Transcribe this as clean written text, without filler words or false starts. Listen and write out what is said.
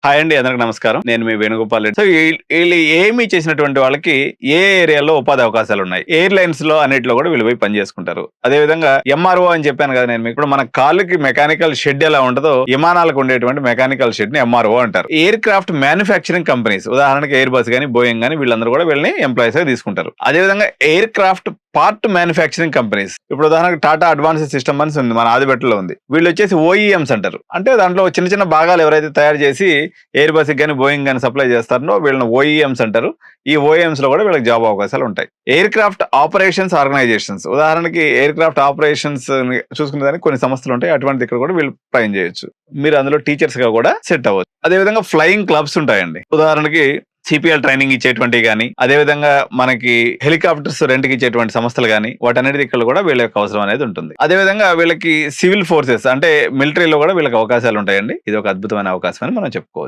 Hi అండి, అందరికి నమస్కారం. నేను మీ వేణుగోపాల్ రెడ్డి. సో వీళ్ళు ఏమి చేసినటువంటి వాళ్ళకి ఏ ఏరియాలో ఉపాధి అవకాశాలు ఉన్నాయి, ఎయిర్లైన్స్ లో అన్నిటిలో కూడా వీళ్ళు పోయి పని చేసుకుంటారు. అదే విధంగా ఎంఆర్ఓ అని చెప్పాను కదా నేను మీకు. ఇప్పుడు మన కాళ్ళకి మెకానికల్ షెడ్ ఎలా ఉంటుందో విమానాలకు ఉండేటువంటి మెకానికల్ షెడ్ ని ఎంఆర్ఓ అంటారు. ఎయిర్ క్రాఫ్ట్ మ్యానుఫ్యాక్చరింగ్ కంపెనీస్, ఉదాహరణకి ఎయిర్ బస్ కానీ బోయింగ్ కానీ వీళ్ళందరూ కూడా వీళ్ళని ఎంప్లాయీస్ గా తీసుకుంటారు. అదే విధంగా air craft part manufacturing companies, ఇప్పుడు ఉదాహరణకు టాటా అడ్వాన్స్ సిస్టమ్ అని ఉంది, మన ఆదిబెట్టలో ఉంది. వీళ్ళు వచ్చేసి ఓఈఎంస్ అంటారు. అంటే దాంట్లో చిన్న చిన్న భాగాలు ఎవరైతే తయారు చేసి ఎయిర్ బస్ కానీ బోయింగ్ కానీ సప్లై చేస్తారో వీళ్ళని ఓఈఎంస్ అంటారు. ఈ ఓఈఎంస్ లో కూడా వీళ్ళకి జాబ్ అవకాశాలు ఉంటాయి. ఎయిర్ క్రాఫ్ట్ ఆపరేషన్స్ ఆర్గనైజేషన్స్, ఉదాహరణకి ఎయిర్ క్రాఫ్ట్ ఆపరేషన్స్ చూసుకునే దానికి కొన్ని సంస్థలు ఉంటాయి. అటువంటి ఇక్కడ కూడా వీళ్ళు ట్రైన్ చేయొచ్చు. మీరు అందులో టీచర్స్ గా కూడా సెట్ అవ్వచ్చు. అదే విధంగా ఫ్లయింగ్ క్లబ్స్ ఉంటాయండి. ఉదాహరణకి సిపిఎల్ ట్రైనింగ్ ఇచ్చేటువంటివి కానీ, అదేవిధంగా మనకి హెలికాప్టర్స్ రెంట్ కి ఇచ్చేటువంటి సంస్థలు కానీ, వాటన్నిటి ఇక్కడ కూడా వీళ్ళ యొక్క అవసరం అనేది ఉంటుంది. అదేవిధంగా వీళ్ళకి సివిల్ ఫోర్సెస్ అంటే మిలిటరీలో కూడా వీళ్ళకి అవకాశాలు ఉంటాయండి. ఇది ఒక అద్భుతమైన అవకాశం అని మనం చెప్పుకోవచ్చు.